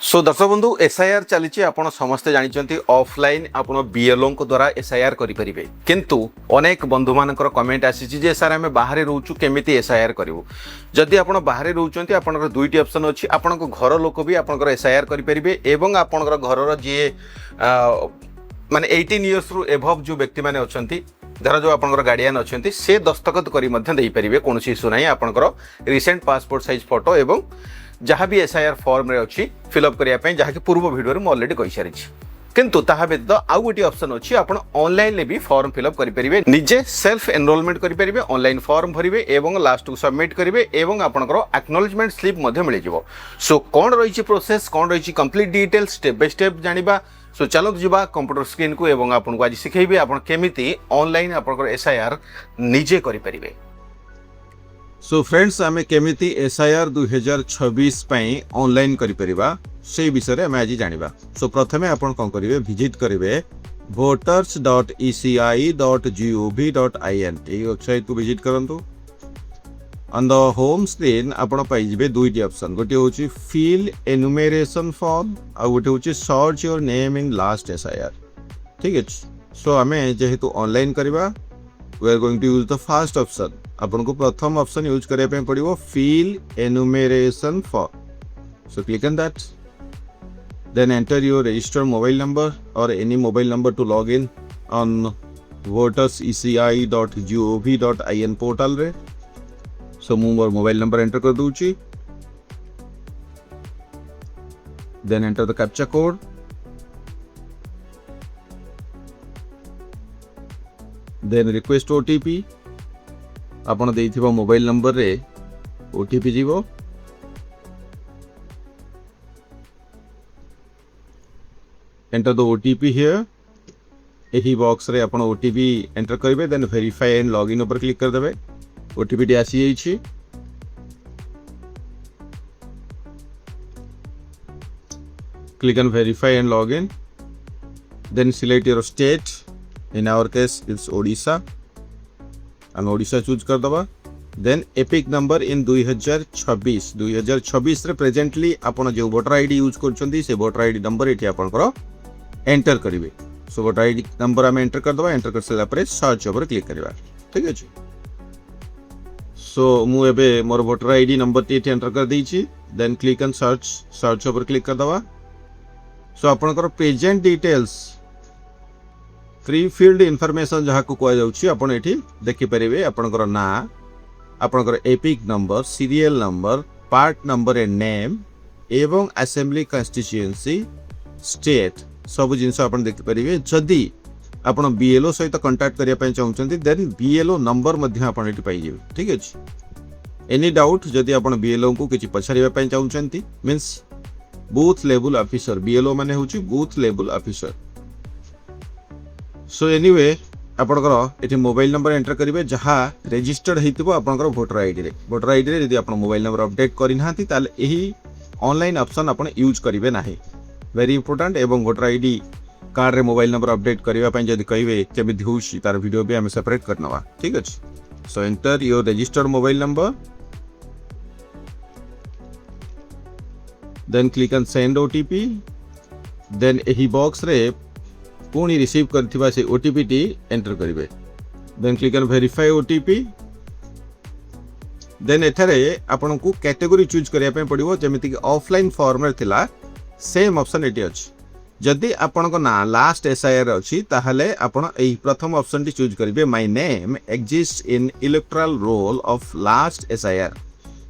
सो दर्शक बंधु एसआईआर चली आपण समस्ते जानते ऑफलाइन आपण बीएलओ द्वारा एसआईआर करें किंतु अनेक बंधु मान कमेंट आसी सर आम बाहर रोचु केमी एसआईआर करूँ जदि आप बाहर रोचे आप दुईटी ऑप्शन अच्छी आपण घर लोक भी आप एसआईआर करेंगे एवं आपण घर जी माने 18 इयर्स रु एभव जो व्यक्ति मैंने अच्छा धर जो आप गार्डियन अच्छा से दस्तखत करें कौन इश्यू ना आपंकर रिसेंट पासपोर्ट साइज फोटो एवं जहाँ भी एसआईआर फॉर्म रे अच्छी फिलअप करने जहाँकि पूर्व वीडियो में ऑलरेडी कही सारी किंतु ताहा व्यतीत आउ गोटे ऑप्शन अच्छी आप ऑनलाइन भी फॉर्म फिलअप करेंगे निजे सेल्फ एनरोलमेंट करेंगे ऑनलाइन फॉर्म भरवे एवं लास्ट को सबमिट करेंगे एवं आपंकर एक्नोलेजमेंट स्लिप मिल जाव सो कौन रही प्रोसेस कौन रही complete details step by step जानिबा सो चलो जावा कंप्यूटर स्क्रीन को एवं आपको आज शिखेबी आप केमी ऑनलाइन आपंकर एसआईआर निजे करेंगे। सो फ्रेंड्स आमे केमिति एसआईआर 2026 पई ऑनलाइन करि परिबा से विषय आमे आज जानिबा। सो प्रथमे आपण कोन करिवे विजिट करिवे voters.eci.gov.in ए वेबसाइट को विजिट करंतु। ऑन द होम स्क्रीन आपण पाई जिवे दुईटी ऑप्शन गोटे होची फिल एनुमेरेशन फॉर्म आ गोटे होची search your name in last SIR. ठीक है सो आमे जेहेतु ऑनलाइन करिबा we are going to use the first option आपन को प्रथम ऑप्शन यूज करने पे पड़िबो fill enumeration form so click on that then enter your registered mobile number और any mobile number to log in on voterseci.gov.in portal रे so मु मोर मोबाइल नंबर एंटर कर दूची then enter the captcha code then request OTP आपण देइथिबो mobile number रे OTP जीवो एंटर द ओटीपी हियर एही बॉक्स रे आपण ओटीपी एंटर करिवे देन वेरीफाई एंड लॉगिन ऊपर क्लिक कर देबे ओटीपी टी आसी जाइछि click on verify and login then select your state in our case it's Odisha हम ओडिशा चूज कर दबा देन एपिक नंबर इन 2026 रे प्रेजेंटली आपण जो वोटर आईडी यूज करछंती से वोटर आईडी नंबर एठी आपनकर एंटर करिवे सो वोटर आईडी नंबर हम एंटर कर दबा एंटर कर सला पर सर्च ऊपर क्लिक करबा ठीक अछि सो मु एबे मोर वोटर आईडी नंबर टी एंटर कर देछि देन क्लिक ऑन सर्च ऊपर क्लिक कर दबा सो आपनकर present details free field information जहाँ को कह जाउछि आपण एठी देखि परिबे आपनकर ना आपनकर epic number serial number part number and name एवं असेंबली कॉन्स्टिट्यूएंसी स्टेट सब जिंस आपण देखि परिबे जदी आपण बीएलओ सहित कांटेक्ट करिया पय चाहउछंती देन बीएलओ नंबर मध्ये आपण एठी पाइ जेबे ठीक अछि एनी डाउट जदी आपण बीएलओ को किछि पछारिबा पय चाहउछंती means booth level officer BLO माने होछि booth level officer so anyway आपनकर एठी मोबाइल नंबर एंटर करिवे जहाँ रजिस्टर्ड हेतिबो आपनकर वोटर आईडी रे यदि आपण मोबाइल नंबर अपडेट करि नाहंती ताले एही ऑनलाइन ऑप्शन आपण यूज करिवे नाही वेरी इंपोर्टेंट एवं वोटर आईडी कार्ड रे मोबाइल नंबर अपडेट करिवा पय जदि कहिवे केबे होउछि तार वीडियो भी हम सेपरेट करनवा ठीक अछि so enter your registered mobile number then click on send OTP then एही बॉक्स रे पुणी रिसीव करथिबा से ओटीपी टी एंटर करिवे then click on verify OTP then एठारे आपन को कैटेगरी चूज करिया पे पड़िवो जेमिति कि ऑफलाइन फॉर्म रे थिला सेम ऑप्शन एटी अछि जदि आपन को ना लास्ट एसआईआर अछि ताहले आपन एही प्रथम ऑप्शन टी चूज करिवे my name exist in electoral roll of last SIR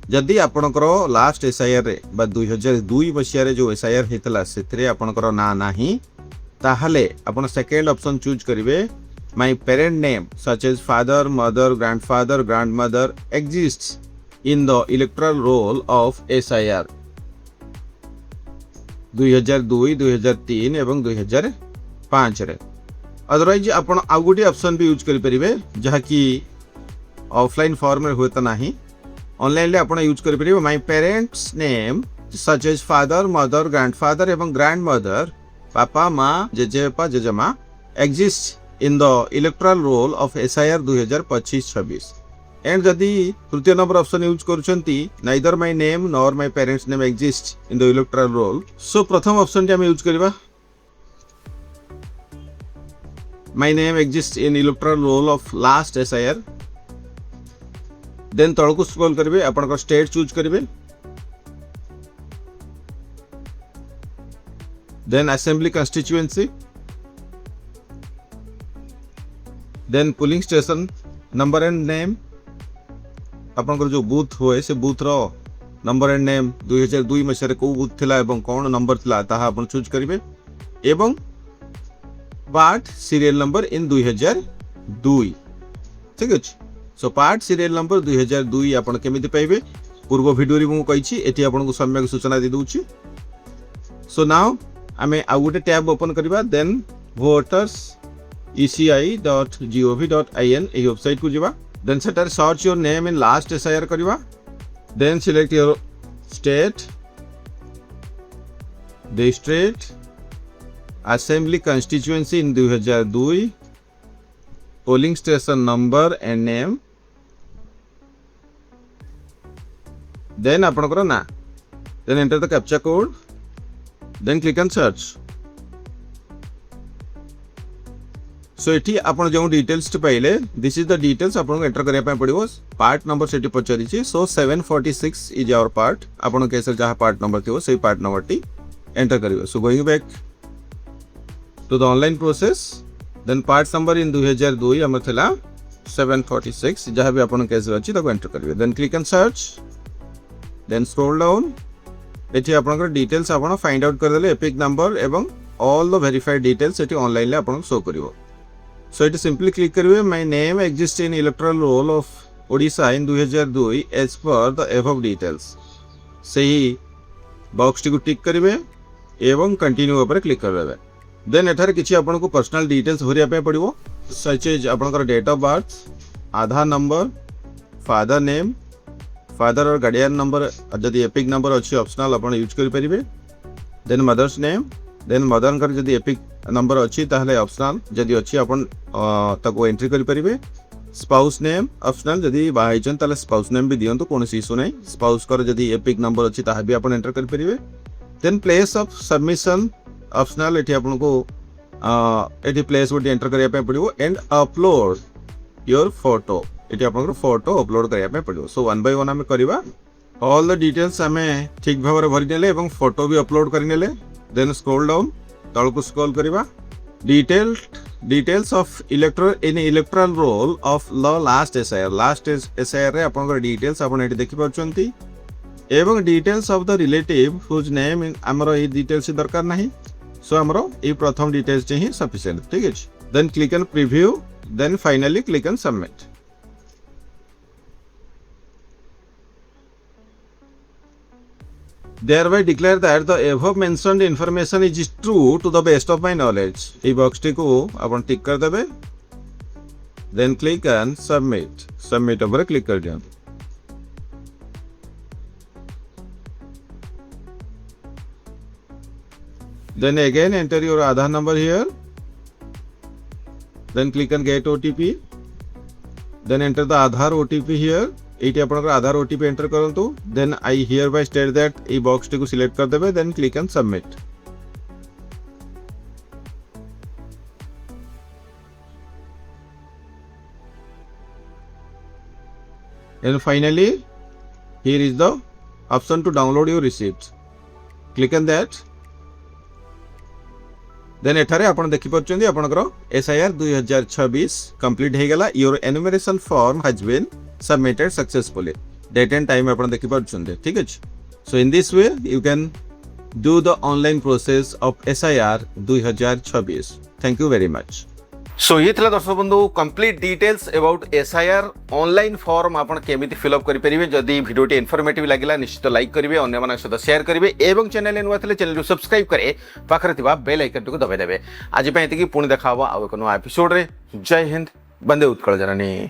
जदि आपन को लास्ट एसआईआर रे बा 2002 मसिया रे जो एसआईआर हेतला सेथरे आपन को ना नाही ताहले आपण सेकेंड ऑप्शन चूज करिवे my parent name such as father mother grandfather grandmother exists in the electoral roll of SIR 2002 2003 एवं 2005 रे अदरवाइज आपण आ गुडी ऑप्शन भी यूज करि परिवे जहा कि ऑफलाइन फॉर्म रे होता नाही ऑनलाइन ले आपण यूज करि परिवे my parents name such as father mother grandfather एवं ग्रैंडमदर पापा माँ जेजेपा जेजेमा exist in the electoral roll of SIR 2025-26 and जदि तृतीय नंबर ऑप्शन यूज करछंती neither my name nor my parents name exist in the electoral roll so प्रथम option जे हम यूज करबा my name exist in electoral roll of last SIR then तळकु scroll करबे आपन को स्टेट चूज करबे then assembly constituency then polling station number and name आपनकर जो बूथ होए से बूथ रो नंबर एंड नेम 2002 मसिया रे को बूथ थिला एवं कोन नंबर थिला ताहा आपन चूज करिवे एवं पार्ट सीरियल नंबर इन 2002 ठीक अछि सो पार्ट सीरियल नंबर 2002 आपन केमिति पाइबे पूर्व वीडियो रे मु कहिछि एठी आपन को सम्यक सूचना दे दूछि सो नाउ आमे आ गुटे टैब ओपन करबा देन वोटर्स eci.gov.in ए वेबसाइट को जिबा देन सेटर search your name in last SIR करबा then select your state district assembly constituency in 2002 polling station number and name then आपनकर ना then enter the captcha code then click on search so एठी आपण जो details पाइले this is the details आपण enter करिया पय पड़िवो पार्ट नंबर सेठी पचरिछि सो 746 इज आवर पार्ट आपण केसर जहा पार्ट नंबर थिवो सेही पार्ट नंबर टी एंटर करिवो so going back to the online process then part number in 2002 हमर थला 746 जहा भी आपण केसर अछि ताको एंटर करिवे then click on search then scroll down एठी आपण डिटेल्स आपण फाइंड आउट कर देले एपिक नंबर एवं ऑल द वेरीफाइड डिटेल्स एठी ऑनलाइन ले आपण शो करिवो So it is simply click करिवे my name exists in electoral roll of Odisha in 2002 as per the above details सही बॉक्स टी को टिक करिवे एवं कंटिन्यू ऊपर क्लिक करबे देन एठार किछि आपन को पर्सनल डिटेल्स भरिया पे पड़िवो सच एज आपन date of birth Aadhaar number father name father और गार्डियन नंबर जदि एपिक नंबर अछि ऑप्शनल आपन यूज करि परिबे then mother's name then mother कर जदि एपिक नंबर अच्छी ताहले ऑप्शनल जदि अच्छी अपन ताको एंट्री करि परिबे स्पाउस नेम ऑप्शनल जदि बाहाइचन ताले स्पाउस नेम भी दियंतो कोनोसी इशू नै स्पाउस कर जदि एपिक नंबर अच्छी ताहा भी अपन एंटर करि परिबे then place of submission optional एठी अपन को एठी प्लेस would एंटर करिया पे पड़िवो एंड अपलोड योर फोटो एठी अपन को फोटो अपलोड करिया पे पड़िवो सो वन बाय वन हमें करबा ऑल द डिटेल्स हमें ठीक भाबरे भरि नेले एवं फोटो भी अपलोड करि नेले देन स्क्रॉल डाउन तळ को स्क्रॉल करिबा details of electoral roll of the last SIR रे आपन डिटेल्स आपन एठी देखि पाछंती एवं details of the relative whose name हमरो ए डिटेल्स दरकार नाही सो हमरो ए प्रथम डिटेल्स ही सफिशिएंट ठीक है then click on preview then finally click on submit thereby declare that the above mentioned information is true to the best of my knowledge A box टी को अपन टिक कर देबे देन क्लिक ऑन सबमिट ऊपर click कर दिया then again enter your Aadhaar number here then click on get OTP then enter the Aadhaar OTP here एटी आपनकर Aadhaar OTP enter करंतु then I hereby state that ए box टी को select कर देबे then click on submit and finally here is the option to download your receipt click on that then एठारे आपण देखि पछंदी आपनकर एसआईआर 2026 कंप्लीट हे गेला your enumeration form has been submitted successfully date and time आपण देखि पाछंदे ठीक अछि so in this way you can do the online process of SIR 2026 thank you very much so ये थिला दर्शक बंधु complete details about SIR online form आपण केमिति फिल अप करि परिबे जदि वीडियोटी इन्फॉर्मेटिव लागिला निश्चित लाइक करिवे अन्य मानक सहित शेयर करिवे एवं चैनल एनुवा थिले चैनल को सब्सक्राइब करे पाखरे थिबा बेल आइकन को दबाइ देबे आज पय एतिकी पुणी देखा हबो आ एको नो एपिसोड रे जय हिंद वंदे उत्कल जननी।